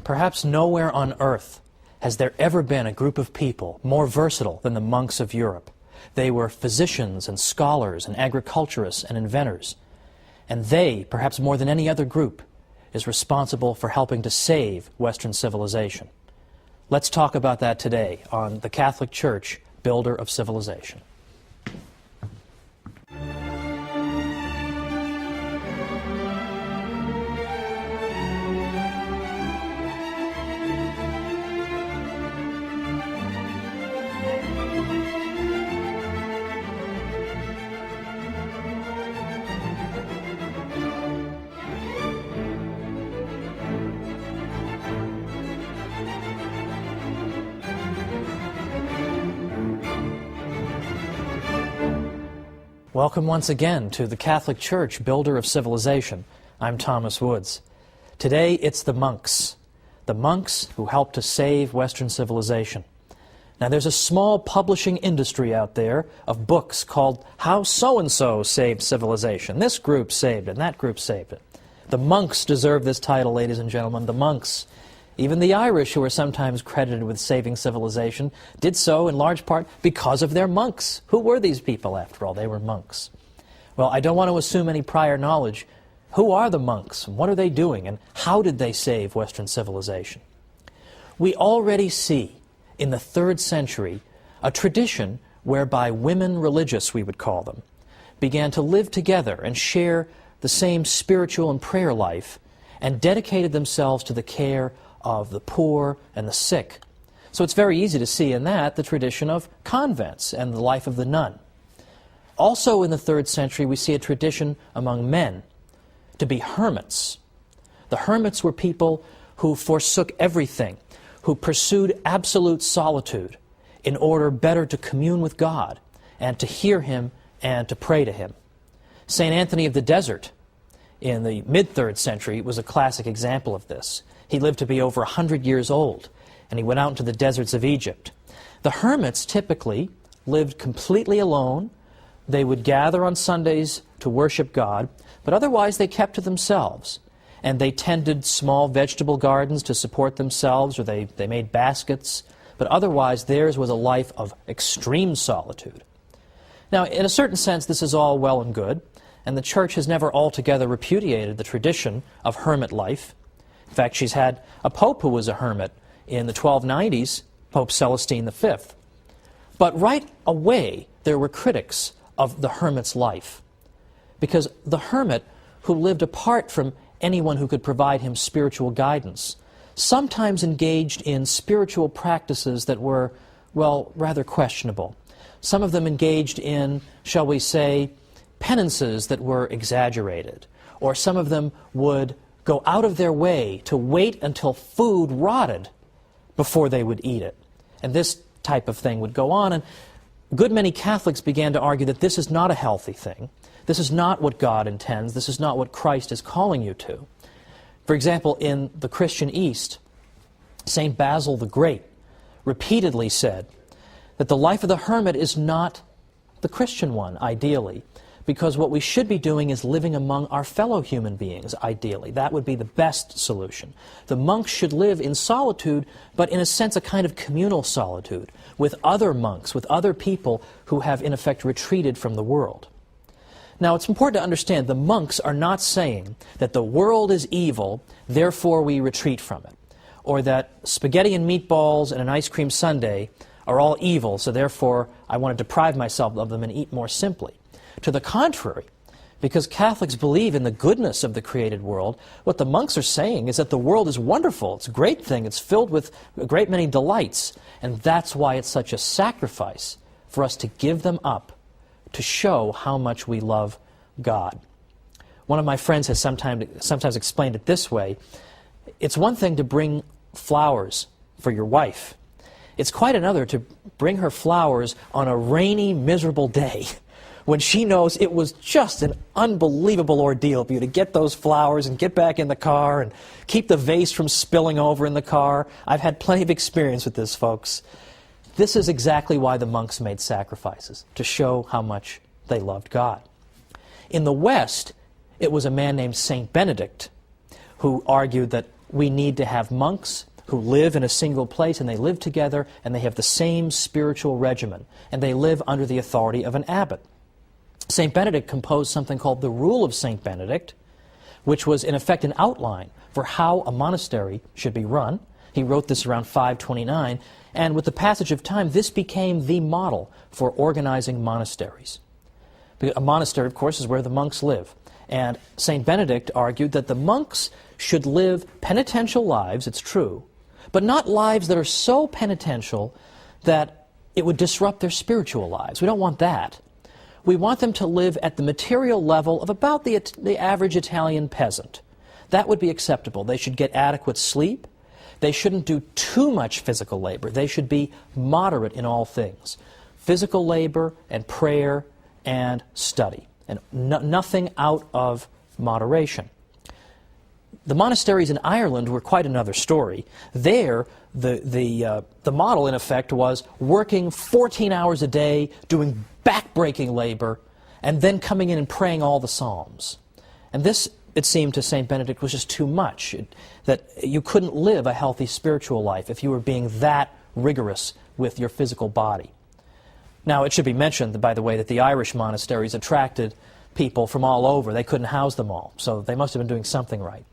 Perhaps nowhere on earth has there ever been a group of people more versatile than the monks of Europe. They were physicians and scholars and agriculturists and inventors. And they, perhaps more than any other group, is responsible for helping to save Western civilization. Let's talk about that today on the Catholic Church, Builder of Civilization. Welcome once again to the Catholic Church, Builder of Civilization. I'm Thomas Woods. Today it's the monks who helped to save Western civilization. Now there's a small publishing industry out there of books called How So-and-so Saved Civilization. This group saved it, and that group saved it. The monks deserve this title, ladies and gentlemen, the monks. Even the Irish, who are sometimes credited with saving civilization, did so in large part because of their monks. Who were these people, after all? They were monks. Well, I don't want to assume any prior knowledge. Who are the monks? What are they doing? And how did they save Western civilization? We already see in the 3rd century a tradition whereby women religious, we would call them, began to live together and share the same spiritual and prayer life and dedicated themselves to the care of the poor and the sick. So it's very easy to see in that the tradition of convents and the life of the nun. Also in the 3rd century we see a tradition among men to be hermits. The hermits were people who forsook everything, who pursued absolute solitude in order better to commune with God and to hear Him and to pray to Him. St. Anthony of the Desert in the mid-3rd century was a classic example of this. He lived to be over 100 years old, and he went out into the deserts of Egypt. The hermits typically lived completely alone. They would gather on Sundays to worship God, but otherwise they kept to themselves. And they tended small vegetable gardens to support themselves, or they made baskets, but otherwise theirs was a life of extreme solitude. Now, in a certain sense, this is all well and good, and the Church has never altogether repudiated the tradition of hermit life. In fact, she's had a pope who was a hermit in the 1290s, Pope Celestine V. But right away, there were critics of the hermit's life, because the hermit, who lived apart from anyone who could provide him spiritual guidance, sometimes engaged in spiritual practices that were, well, rather questionable. Some of them engaged in, shall we say, penances that were exaggerated, or some of them would go out of their way to wait until food rotted before they would eat it. And this type of thing would go on, and a good many Catholics began to argue that this is not a healthy thing. This is not what God intends. This is not what Christ is calling you to. For example, in the Christian East, St. Basil the Great repeatedly said that the life of the hermit is not the Christian one, ideally, because what we should be doing is living among our fellow human beings, ideally. That would be the best solution. The monks should live in solitude, but in a sense a kind of communal solitude, with other monks, with other people who have in effect retreated from the world. Now it's important to understand the monks are not saying that the world is evil, therefore we retreat from it, or that spaghetti and meatballs and an ice cream sundae are all evil, so therefore I want to deprive myself of them and eat more simply. To the contrary, because Catholics believe in the goodness of the created world, what the monks are saying is that the world is wonderful, it's a great thing, it's filled with a great many delights, and that's why it's such a sacrifice for us to give them up to show how much we love God. One of my friends has sometimes explained it this way: it's one thing to bring flowers for your wife. It's quite another to bring her flowers on a rainy, miserable day, when she knows it was just an unbelievable ordeal for you to get those flowers and get back in the car and keep the vase from spilling over in the car. I've had plenty of experience with this, folks. This is exactly why the monks made sacrifices, to show how much they loved God. In the West, it was a man named Saint Benedict who argued that we need to have monks who live in a single place, and they live together, and they have the same spiritual regimen, and they live under the authority of an abbot. St. Benedict composed something called the Rule of St. Benedict, which was in effect an outline for how a monastery should be run. He wrote this around 529, and with the passage of time, this became the model for organizing monasteries. A monastery, of course, is where the monks live. And St. Benedict argued that the monks should live penitential lives, it's true, but not lives that are so penitential that it would disrupt their spiritual lives. We don't want that. We want them to live at the material level of about the average Italian peasant. That would be acceptable. They should get adequate sleep. They shouldn't do too much physical labor. They should be moderate in all things. Physical labor and prayer and study, and nothing out of moderation. The monasteries in Ireland were quite another story. There, the model, in effect, was working 14 hours a day, doing back-breaking labor, and then coming in and praying all the psalms. And this, it seemed to St. Benedict, was just too much, that you couldn't live a healthy spiritual life if you were being that rigorous with your physical body. Now, it should be mentioned, by the way, that the Irish monasteries attracted people from all over. They couldn't house them all, so they must have been doing something right.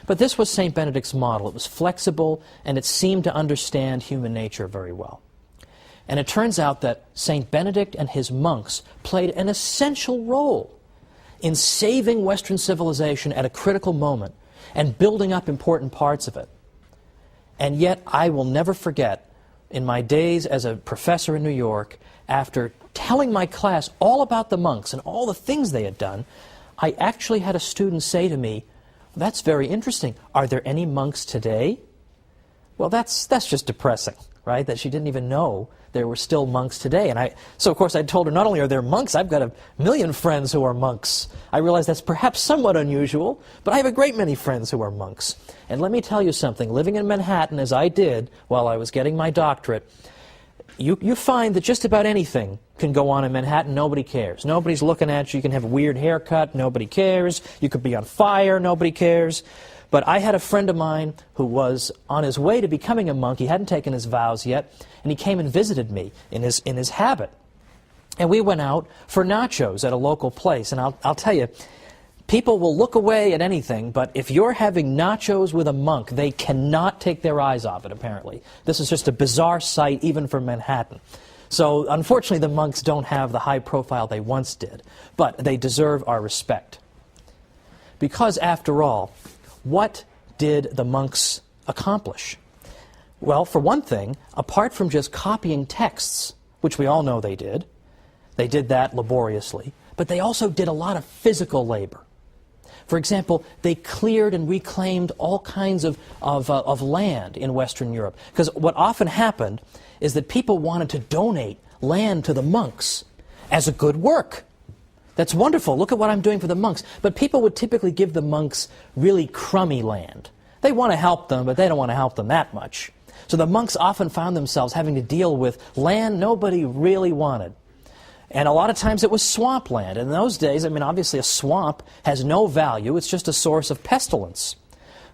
But this was St. Benedict's model. It was flexible, and it seemed to understand human nature very well. And it turns out that St. Benedict and his monks played an essential role in saving Western civilization at a critical moment and building up important parts of it. And yet, I will never forget, in my days as a professor in New York, after telling my class all about the monks and all the things they had done, I actually had a student say to me, "That's very interesting. Are there any monks today?" Well, that's just depressing, right? That she didn't even know there were still monks today. And so of course I told her, not only are there monks, I've got 1,000,000 friends who are monks. I realize that's perhaps somewhat unusual, but I have a great many friends who are monks. And let me tell you something, living in Manhattan as I did while I was getting my doctorate, you find that just about anything can go on in Manhattan. Nobody cares. Nobody's looking at you. You can have a weird haircut. Nobody cares. You could be on fire. Nobody cares. But I had a friend of mine who was on his way to becoming a monk. He hadn't taken his vows yet, and he came and visited me in his habit. And we went out for nachos at a local place. And I'll tell you, people will look away at anything, but if you're having nachos with a monk, they cannot take their eyes off it, apparently. This is just a bizarre sight, even for Manhattan. So, unfortunately, the monks don't have the high profile they once did, but they deserve our respect. Because, after all, what did the monks accomplish? Well, for one thing, apart from just copying texts, which we all know they did that laboriously, but they also did a lot of physical labor. For example, they cleared and reclaimed all kinds of land in Western Europe. Because what often happened is that people wanted to donate land to the monks as a good work. That's wonderful. Look at what I'm doing for the monks. But people would typically give the monks really crummy land. They want to help them, but they don't want to help them that much. So the monks often found themselves having to deal with land nobody really wanted. And a lot of times it was swampland. In those days, I mean, obviously a swamp has no value. It's just a source of pestilence.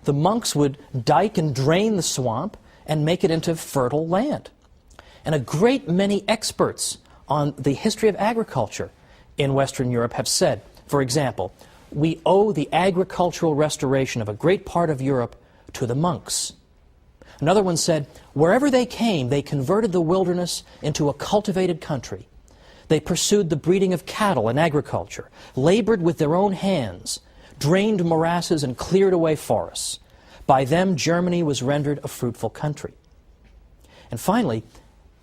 The monks would dike and drain the swamp and make it into fertile land. And a great many experts on the history of agriculture in Western Europe have said, for example, we owe the agricultural restoration of a great part of Europe to the monks. Another one said, wherever they came, they converted the wilderness into a cultivated country. They pursued the breeding of cattle and agriculture, labored with their own hands, drained morasses and cleared away forests. By them, Germany was rendered a fruitful country. And finally,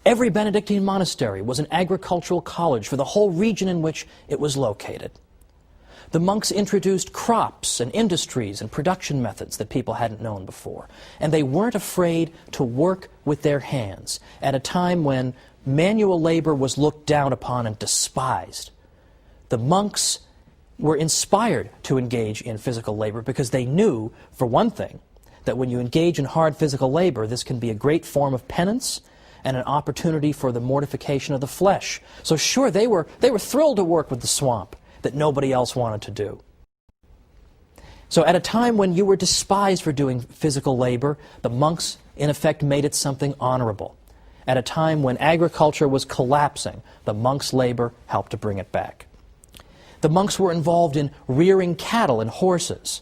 every Benedictine monastery was an agricultural college for the whole region in which it was located. The monks introduced crops and industries and production methods that people hadn't known before. And they weren't afraid to work with their hands at a time when manual labor was looked down upon and despised. The monks were inspired to engage in physical labor because they knew, for one thing, that when you engage in hard physical labor, this can be a great form of penance and an opportunity for the mortification of the flesh. So sure, they were thrilled to work with the swamp that nobody else wanted to do. So at a time when you were despised for doing physical labor, the monks in effect made it something honorable. At a time when agriculture was collapsing, the monks' labor helped to bring it back. The monks were involved in rearing cattle and horses,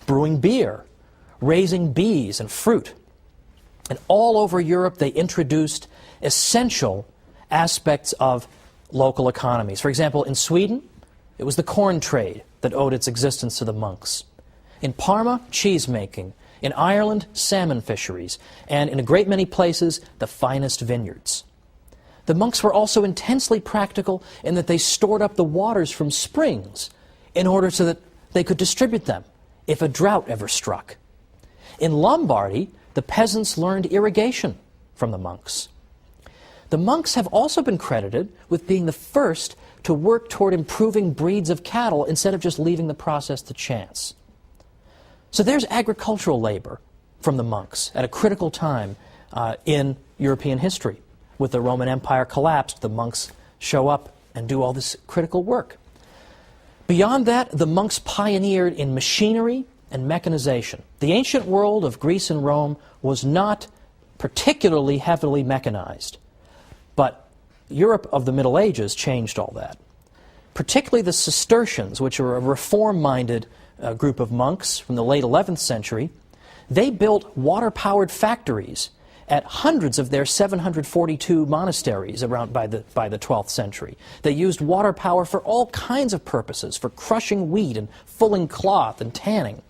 brewing beer, raising bees and fruit. And all over Europe they introduced essential aspects of local economies. For example, in Sweden, it was the corn trade that owed its existence to the monks. In Parma, cheese making. In Ireland, salmon fisheries. And in a great many places, the finest vineyards. The monks were also intensely practical in that they stored up the waters from springs in order so that they could distribute them if a drought ever struck. In Lombardy, the peasants learned irrigation from the monks. The monks have also been credited with being the first to work toward improving breeds of cattle instead of just leaving the process to chance. So there's agricultural labor from the monks at a critical time in European history. With the Roman Empire collapsed, the monks show up and do all this critical work. Beyond that, the monks pioneered in machinery and mechanization. The ancient world of Greece and Rome was not particularly heavily mechanized, but Europe of the Middle Ages changed all that. Particularly the Cistercians, which are a reform-minded group of monks from the late 11th century, they built water-powered factories at hundreds of their 742 monasteries around by the 12th century. They used water power for all kinds of purposes, for crushing wheat and fulling cloth and tanning.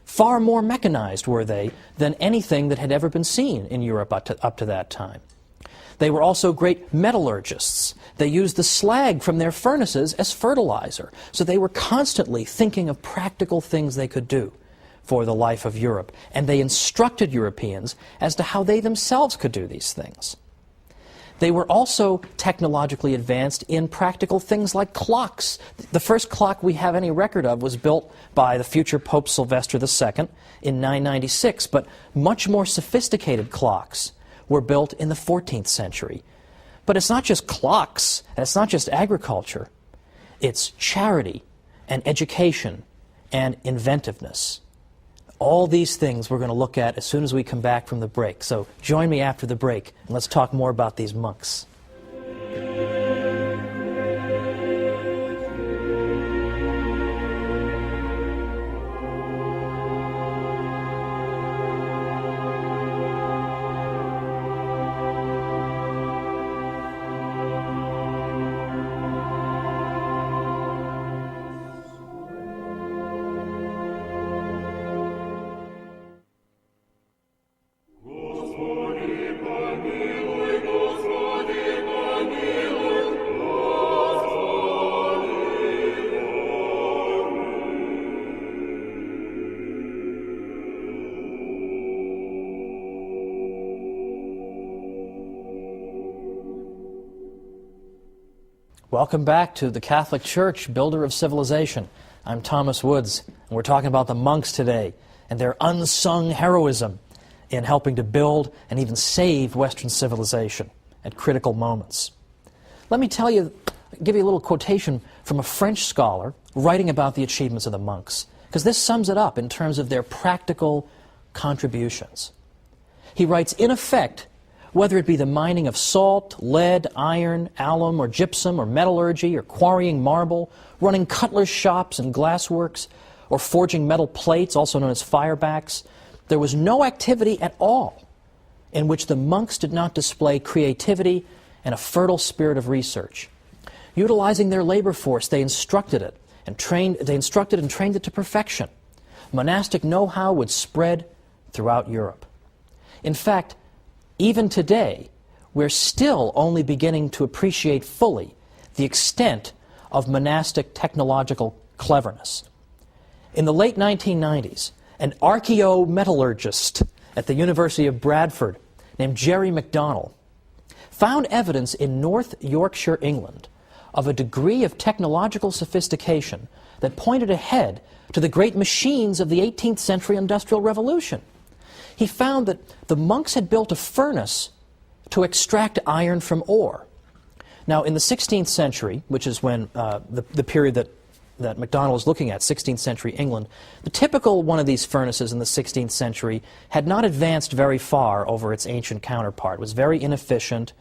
Far more mechanized were they than anything that had ever been seen in Europe up to that time. They were also great metallurgists. They used the slag from their furnaces as fertilizer. So they were constantly thinking of practical things they could do for the life of Europe. And they instructed Europeans as to how they themselves could do these things. They were also technologically advanced in practical things like clocks. The first clock we have any record of was built by the future Pope Sylvester II in 996, but much more sophisticated clocks were built in the 14th century. But it's not just clocks, and it's not just agriculture. It's charity and education and inventiveness. All these things we're going to look at as soon as we come back from the break. So join me after the break, and let's talk more about these monks. Welcome back to the Catholic Church, builder of civilization. I'm Thomas Woods, and we're talking about the monks today and their unsung heroism in helping to build and even save Western civilization at critical moments. Let me give you a little quotation from a French scholar writing about the achievements of the monks, because this sums it up in terms of their practical contributions. He writes, in effect, whether it be the mining of salt, lead, iron, alum, or gypsum, or metallurgy, or quarrying marble, running cutler's shops and glassworks, or forging metal plates, also known as firebacks, there was no activity at all in which the monks did not display creativity and a fertile spirit of research. Utilizing their labor force, they instructed and trained it to perfection. Monastic know-how would spread throughout Europe. In fact, even today, we're still only beginning to appreciate fully the extent of monastic technological cleverness. In the late 1990s, an archaeometallurgist at the University of Bradford named Jerry MacDonald found evidence in North Yorkshire, England, of a degree of technological sophistication that pointed ahead to the great machines of the 18th century Industrial Revolution. He found that the monks had built a furnace to extract iron from ore. Now, in the 16th century, which is when the period that that MacDonald is looking at, 16th century England, the typical one of these furnaces in the 16th century had not advanced very far over its ancient counterpart. It was very inefficient.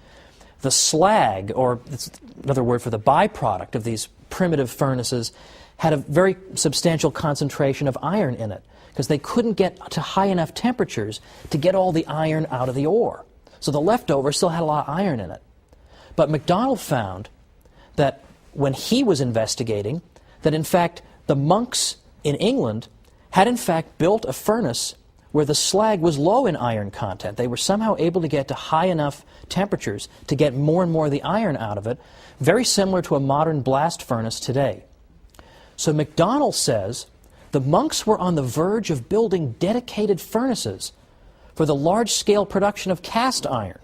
The slag, or it's another word for the byproduct of these primitive furnaces, had a very substantial concentration of iron in it, because they couldn't get to high enough temperatures to get all the iron out of the ore. So the leftover still had a lot of iron in it. But MacDonald found that when he was investigating, that in fact the monks in England had in fact built a furnace where the slag was low in iron content. They were somehow able to get to high enough temperatures to get more and more of the iron out of it, very similar to a modern blast furnace today. So MacDonald says the monks were on the verge of building dedicated furnaces for the large-scale production of cast iron.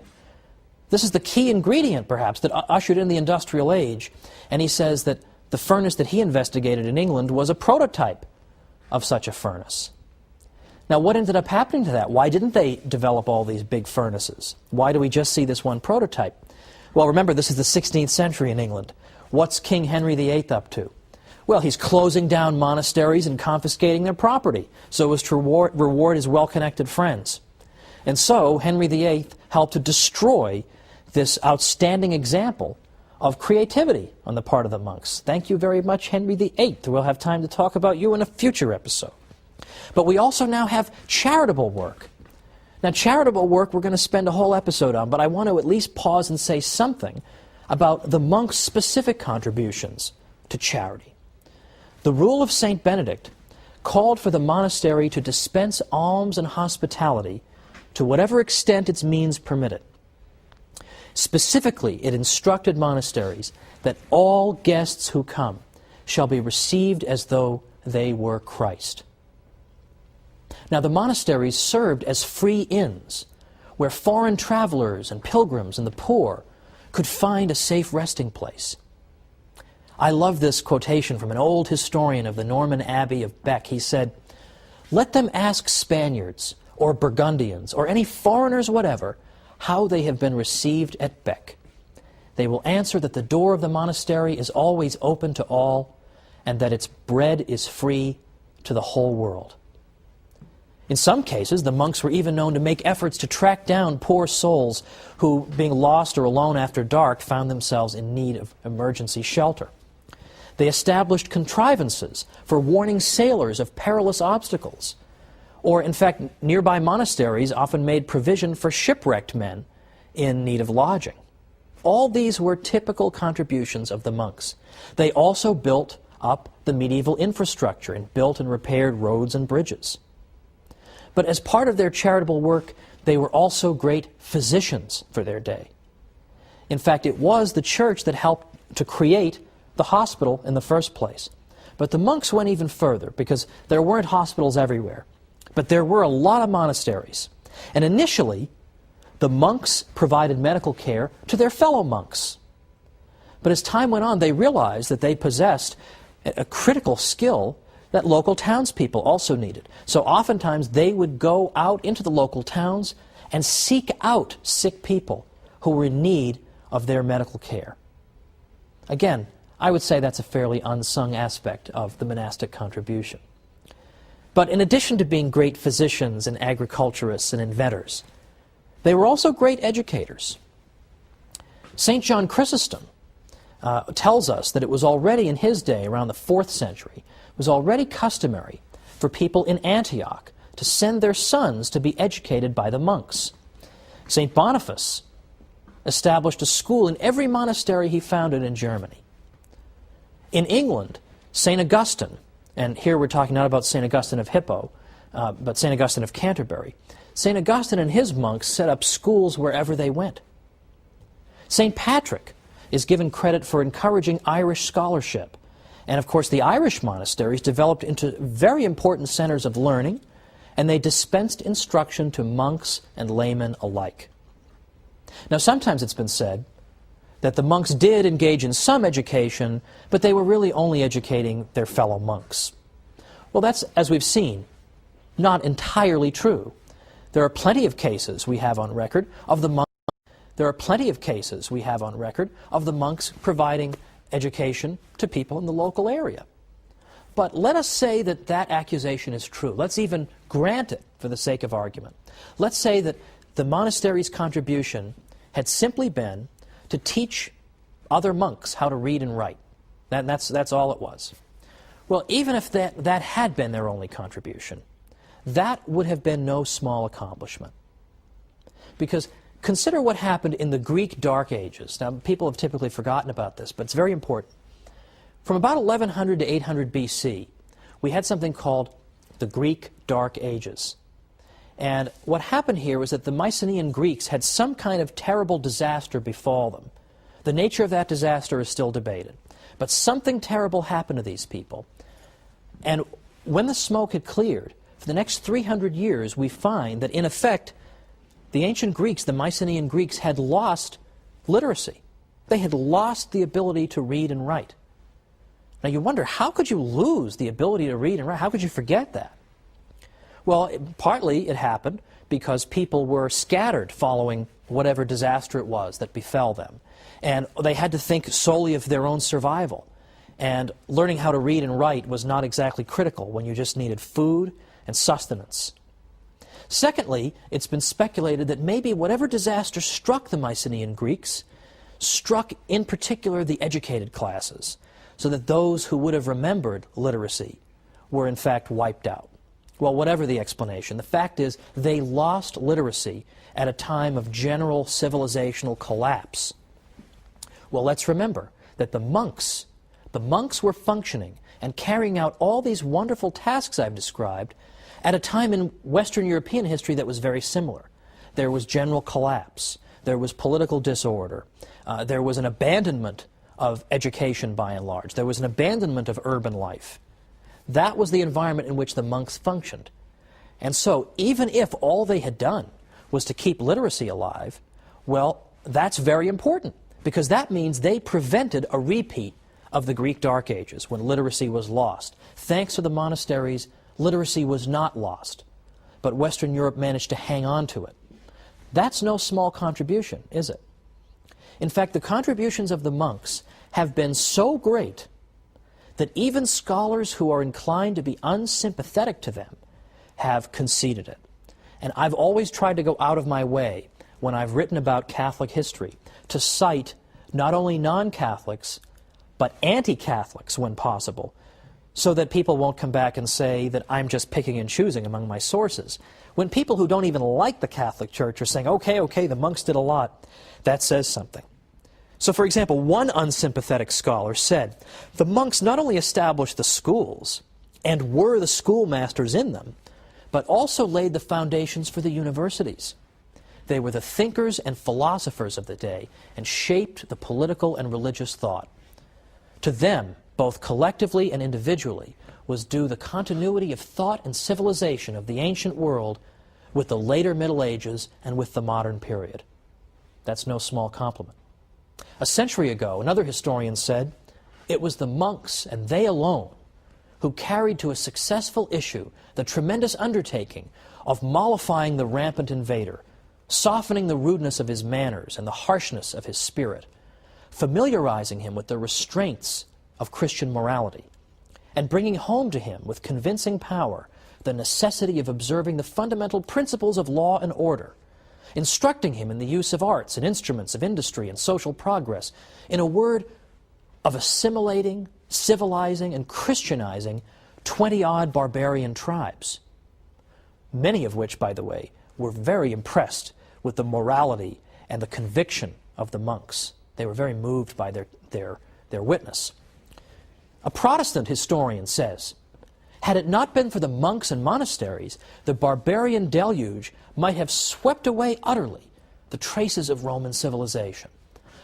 This is the key ingredient, perhaps, that ushered in the industrial age. And he says that the furnace that he investigated in England was a prototype of such a furnace. Now, what ended up happening to that? Why didn't they develop all these big furnaces? Why do we just see this one prototype? Well, remember, this is the 16th century in England. What's King Henry VIII up to? Well, he's closing down monasteries and confiscating their property so as to reward his well-connected friends. And so Henry VIII helped to destroy this outstanding example of creativity on the part of the monks. Thank you very much, Henry VIII. We'll have time to talk about you in a future episode. But we also now have charitable work. Now, charitable work we're going to spend a whole episode on, but I want to at least pause and say something about the monks' specific contributions to charity. The rule of St. Benedict called for the monastery to dispense alms and hospitality to whatever extent its means permitted. Specifically, it instructed monasteries that all guests who come shall be received as though they were Christ. Now, the monasteries served as free inns where foreign travelers and pilgrims and the poor could find a safe resting place. I love this quotation from an old historian of the Norman Abbey of Bec. He said, "Let them ask Spaniards or Burgundians or any foreigners whatever how they have been received at Bec. They will answer that the door of the monastery is always open to all and that its bread is free to the whole world." In some cases, the monks were even known to make efforts to track down poor souls who, being lost or alone after dark, found themselves in need of emergency shelter. They established contrivances for warning sailors of perilous obstacles. Or, in fact, nearby monasteries often made provision for shipwrecked men in need of lodging. All these were typical contributions of the monks. They also built up the medieval infrastructure and built and repaired roads and bridges. But as part of their charitable work, they were also great physicians for their day. In fact, it was the church that helped to create the hospital in the first place. But the monks went even further, because there weren't hospitals everywhere. But there were a lot of monasteries. And initially, the monks provided medical care to their fellow monks. But as time went on, they realized that they possessed a critical skill that local townspeople also needed. So oftentimes they would go out into the local towns and seek out sick people who were in need of their medical care. Again, I would say that's a fairly unsung aspect of the monastic contribution. But in addition to being great physicians and agriculturists and inventors, they were also great educators. St. John Chrysostom tells us that it was already in his day, around the 4th century, it was already customary for people in Antioch to send their sons to be educated by the monks. St. Boniface established a school in every monastery he founded in Germany. In England, St. Augustine, and here we're talking not about St. Augustine of Hippo, but St. Augustine of Canterbury, St. Augustine and his monks set up schools wherever they went. St. Patrick is given credit for encouraging Irish scholarship. And of course, the Irish monasteries developed into very important centers of learning, and they dispensed instruction to monks and laymen alike. Now, sometimes it's been said that the monks did engage in some education, but they were really only educating their fellow monks. Well, that's, as we've seen, not entirely true. There are plenty of cases we have on record of the monks. There are plenty of cases we have on record of the monks providing education to people in the local area. But let us say that that accusation is true. Let's even grant it for the sake of argument. Let's say that the monastery's contribution had simply been to teach other monks how to read and write. That's all it was. Well, even if that had been their only contribution, that would have been no small accomplishment. Because consider what happened in the Greek Dark Ages. Now, people have typically forgotten about this, but it's very important. From about 1100 to 800 BC, we had something called the Greek Dark Ages. And what happened here was that the Mycenaean Greeks had some kind of terrible disaster befall them. The nature of that disaster is still debated. But something terrible happened to these people. And when the smoke had cleared, for the next 300 years, we find that, in effect, the ancient Greeks, the Mycenaean Greeks, had lost literacy. They had lost the ability to read and write. Now you wonder, how could you lose the ability to read and write? How could you forget that? Well, partly it happened because people were scattered following whatever disaster it was that befell them. And they had to think solely of their own survival. And learning how to read and write was not exactly critical when you just needed food and sustenance. Secondly, it's been speculated that maybe whatever disaster struck the Mycenaean Greeks struck in particular the educated classes, so that those who would have remembered literacy were in fact wiped out. Well, whatever the explanation, the fact is they lost literacy at a time of general civilizational collapse. Well, let's remember that the monks were functioning and carrying out all these wonderful tasks I've described at a time in Western European history that was very similar. There was general collapse. There was political disorder. There was an abandonment of education by and large. There was an abandonment of urban life. That was the environment in which the monks functioned. And so, even if all they had done was to keep literacy alive, well, that's very important, because that means they prevented a repeat of the Greek Dark Ages, when literacy was lost. Thanks to the monasteries, literacy was not lost, but Western Europe managed to hang on to it. That's no small contribution, is it? In fact, the contributions of the monks have been so great that even scholars who are inclined to be unsympathetic to them have conceded it. And I've always tried to go out of my way, when I've written about Catholic history, to cite not only non-Catholics, but anti-Catholics when possible, so that people won't come back and say that I'm just picking and choosing among my sources. When people who don't even like the Catholic Church are saying, okay, the monks did a lot, that says something. So, for example, one unsympathetic scholar said, the monks not only established the schools and were the schoolmasters in them, but also laid the foundations for the universities. They were the thinkers and philosophers of the day and shaped the political and religious thought. To them, both collectively and individually, was due the continuity of thought and civilization of the ancient world with the later Middle Ages and with the modern period. That's no small compliment. A century ago, another historian said, it was the monks, and they alone, who carried to a successful issue the tremendous undertaking of mollifying the rampant invader, softening the rudeness of his manners and the harshness of his spirit, familiarizing him with the restraints of Christian morality, and bringing home to him with convincing power the necessity of observing the fundamental principles of law and order, instructing him in the use of arts and instruments of industry and social progress, in a word, of assimilating, civilizing, and Christianizing 20-odd barbarian tribes, many of which, by the way, were very impressed with the morality and the conviction of the monks. They were very moved by their witness. A Protestant historian says, had it not been for the monks and monasteries, the barbarian deluge might have swept away utterly the traces of Roman civilization.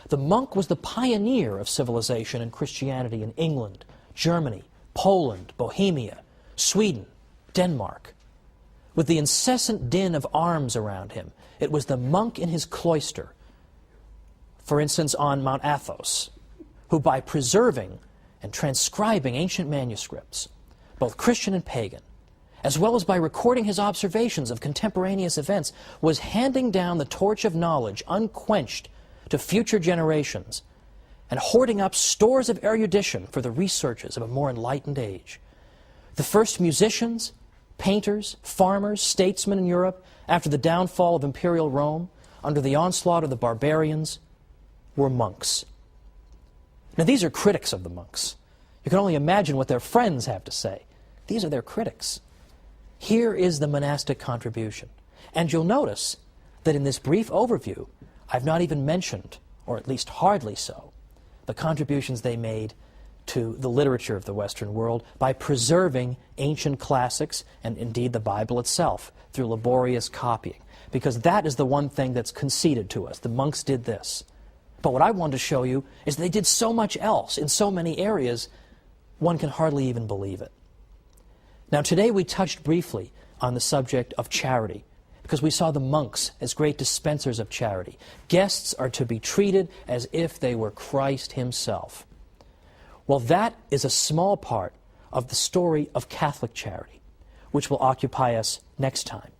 The monk was the pioneer of civilization and Christianity in England, Germany, Poland, Bohemia, Sweden, Denmark. With the incessant din of arms around him, it was the monk in his cloister, for instance on Mount Athos, who by preserving and transcribing ancient manuscripts, both Christian and pagan, as well as by recording his observations of contemporaneous events, was handing down the torch of knowledge unquenched to future generations and hoarding up stores of erudition for the researches of a more enlightened age. The first musicians, painters, farmers, statesmen in Europe, after the downfall of imperial Rome, under the onslaught of the barbarians, were monks. Now these are critics of the monks. You can only imagine what their friends have to say. These are their critics. Here is the monastic contribution. And you'll notice that in this brief overview, I've not even mentioned, or at least hardly so, the contributions they made to the literature of the Western world by preserving ancient classics and indeed the Bible itself through laborious copying. Because that is the one thing that's conceded to us. The monks did this. But what I want to show you is they did so much else in so many areas, one can hardly even believe it. Now today we touched briefly on the subject of charity, because we saw the monks as great dispensers of charity. Guests are to be treated as if they were Christ himself. Well, that is a small part of the story of Catholic charity, which will occupy us next time.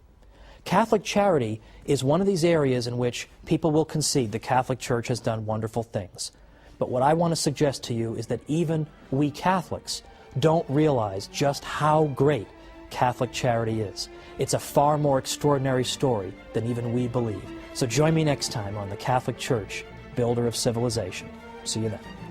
Catholic charity is one of these areas in which people will concede the Catholic Church has done wonderful things. But what I want to suggest to you is that even we Catholics don't realize just how great Catholic charity is. It's a far more extraordinary story than even we believe. So join me next time on the Catholic Church, Builder of Civilization. See you then.